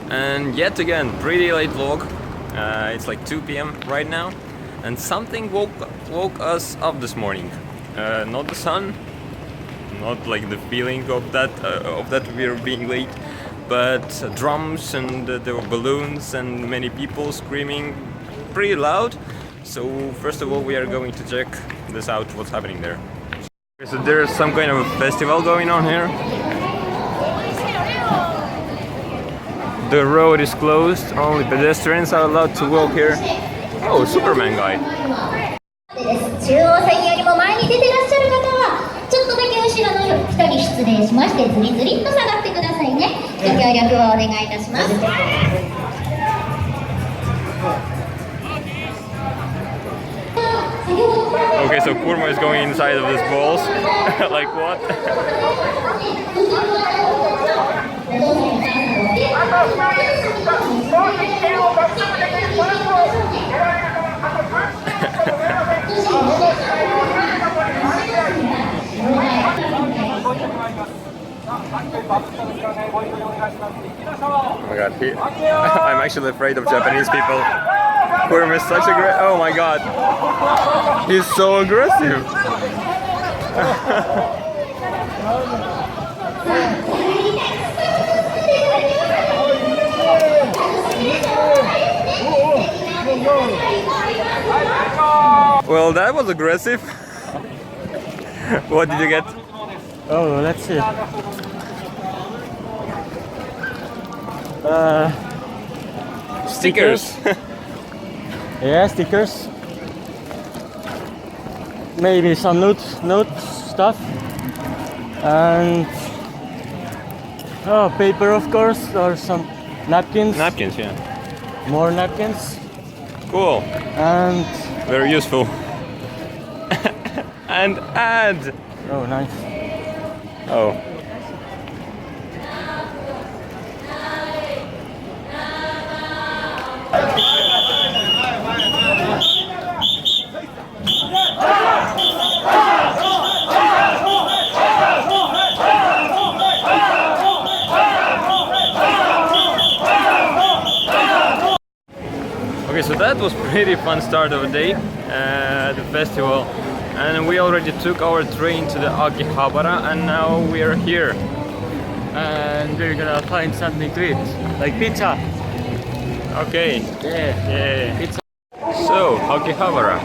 And yet again, pretty late vlog. It's like 2 p.m. right now, and something woke us up this morning. Not the sun, not like the feeling of that we're being late, but drums, and there were balloons and many people screaming pretty loud. So first of all, we are going to check this out, what's happening there. Okay, so there's some kind of a festival going on here. The road is closed, only pedestrians are allowed to walk here. Oh, Superman guy. 中央線よりも前に出てらっしゃる方はちょっとだけ後ろの人に失礼しましてずりずりっと下がってくださいね。ご協力をお願いいたします。Okay, so Kurma is going inside of these balls. Like what? Oh my god, I'm actually afraid of Japanese people. Kurma is such a great. Oh my god, he's so aggressive. Well, that was aggressive. What did you get? Oh, let's see. Stickers. Yeah, stickers. Maybe some note stuff. And paper, of course, or some napkins. Napkins, yeah. More napkins. Cool. And very useful. And ad. oh, nice. Oh. Okay, so that was pretty fun start of the day at the festival, and we already took our train to the Akihabara, and now we are here. And we're gonna find something to eat, like pizza. Okay. Yeah. Pizza. So, Akihabara,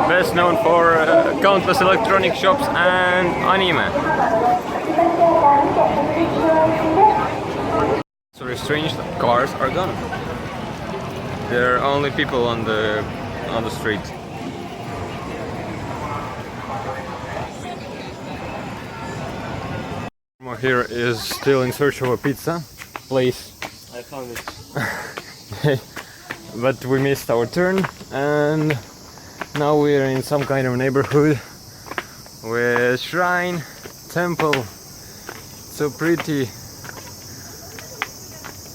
best known for countless electronic shops and anime. So strange that cars are gone. There are only people on the street. Here is still in search of a pizza place. I found it. But we missed our turn, and now we're in some kind of neighborhood with shrine, temple, so pretty,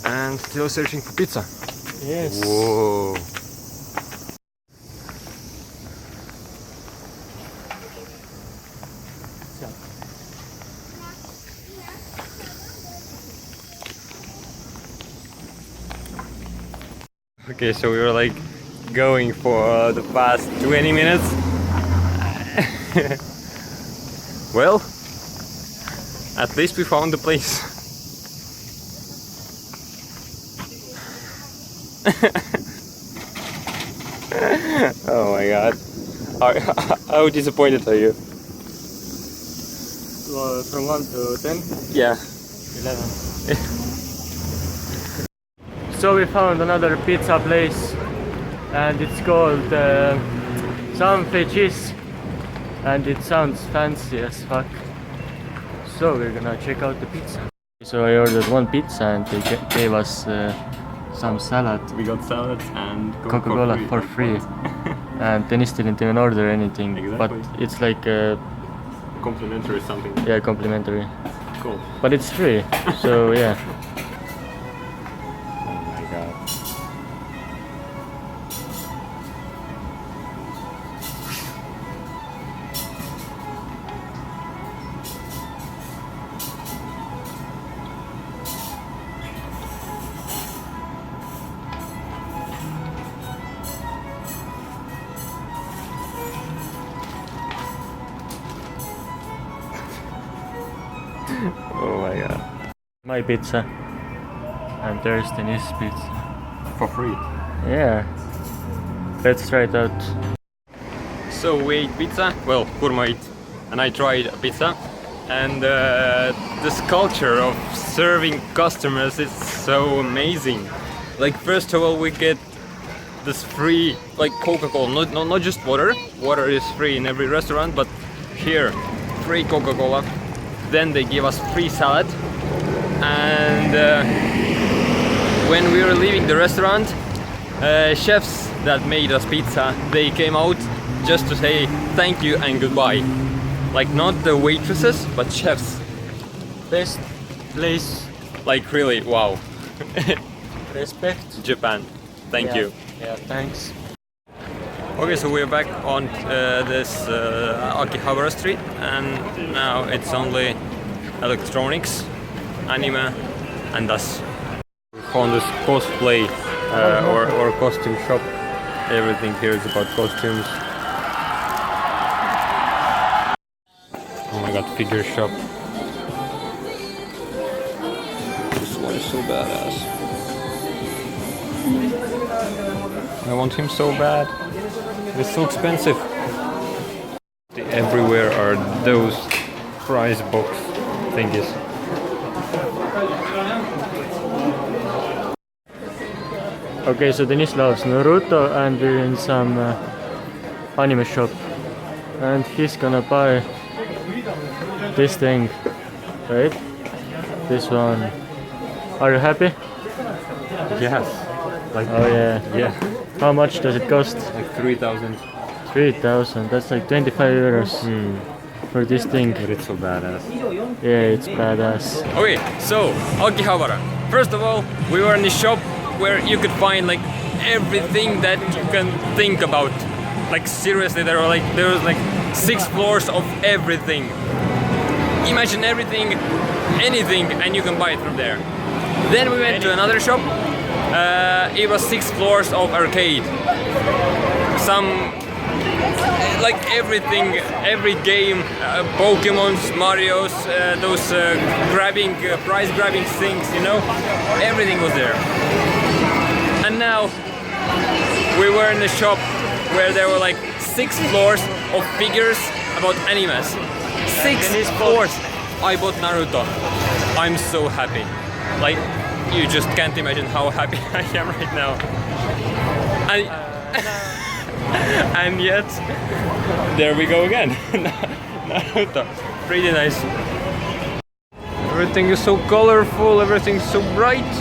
and still searching for pizza. Yes. Whoa. Okay, so we were like going for the past 20 minutes. Well, at least we found the place. Oh my god. How disappointed are you? Well, from 1 to 10? Yeah. 11. So we found another pizza place, and it's called San Cheese, and it sounds fancy as fuck. So we're gonna check out the pizza. So I ordered one pizza, and they gave us some salad. We got salad and Coca-Cola for free. And Dennis didn't even order anything, Exactly. but it's like complimentary something. yeah, complimentary. Cool. But it's free, so yeah. Oh my god. my pizza. And there's Dennis' pizza. For free. Yeah. Let's try it out. So we ate pizza, well, Kurma ate, and I tried a pizza. And this culture of serving customers is so amazing. Like, first of all, we get this free, like, Coca-Cola, not just water. Water is free in every restaurant, but here, free Coca-Cola. Then they give us free salad. And when we were leaving the restaurant, chefs that made us pizza, they came out just to say thank you and goodbye. Like, not the waitresses, but chefs. Best place. Like, really, wow. Respect. Japan, thank you. Yeah, thanks. Okay, so we're back on this Akihabara street, and now it's only electronics, anime, and us. We found this cosplay or costume shop. Everything here is about costumes. Oh my god, figure shop. This one is so badass. I want him so bad. It's so expensive. Everywhere are those prize box thingies. Okay, so Dennis loves Naruto and we're in some anime shop. And he's gonna buy this thing, right? This one. Are you happy? Yes. Like, oh yeah. Yeah. How much does it cost? Like 3,000. 3,000. That's like 25 euros for this thing. But it's so badass. Yeah, it's badass. Okay, so Akihabara. First of all, we were in a shop where you could find like everything that you can think about. Like, seriously, there was like 6 floors of everything. Imagine everything, anything, and you can buy it from there. Then we went to another shop. It was 6 floors of arcade. Some, like, everything, every game, Pokemons, Marios, those prize grabbing things, you know, everything was there. And now we were in a shop where there were like 6 floors of figures about animes. 6 floors. I bought Naruto. I'm so happy. Like, you just can't imagine how happy I am right now. And yet, there we go again. Naruto. Pretty nice. Everything is so colorful, everything's so bright.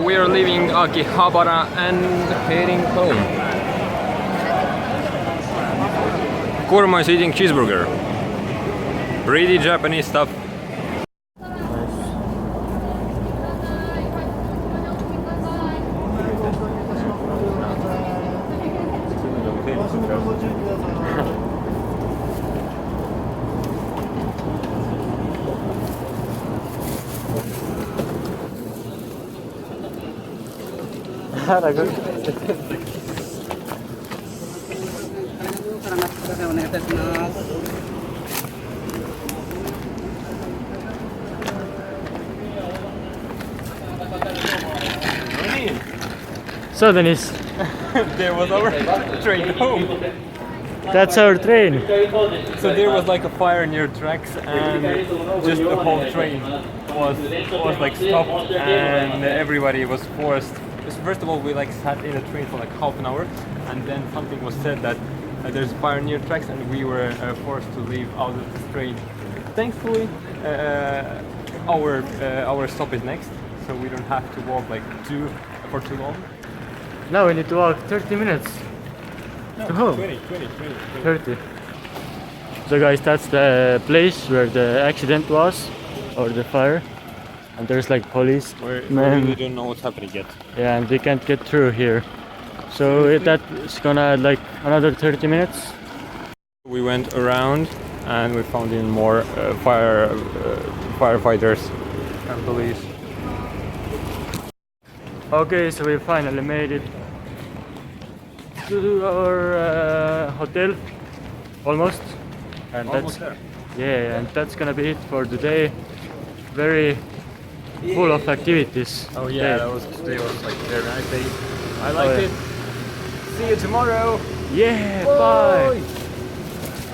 We are leaving Akihabara and heading home. Kurma is eating cheeseburger. Pretty Japanese stuff. So Dennis, There was our train home. that's our train. So there was like a fire near tracks, and just the whole train was like stopped, and everybody was forced. First of all, we like sat in the train for like half an hour, and then something was said that there's a fire near tracks, and we were forced to leave out of the train. Thankfully, our stop is next, so we don't have to walk like for too long. Now we need to walk 30 minutes to home. 20. 30. So guys, that's the place where the accident was, or the fire. And there's like police We men. really don't know what's happening yet. Yeah, and we can't get through here. So that's gonna add like another 30 minutes. We went around and we found in more firefighters and police. Okay, so we finally made it to our hotel, almost. And Almost that's there. yeah, and that's gonna be it for today. Very full of activities. Oh day. yeah, today was like a very nice day. I liked yeah. it. See you tomorrow. Yeah, bye.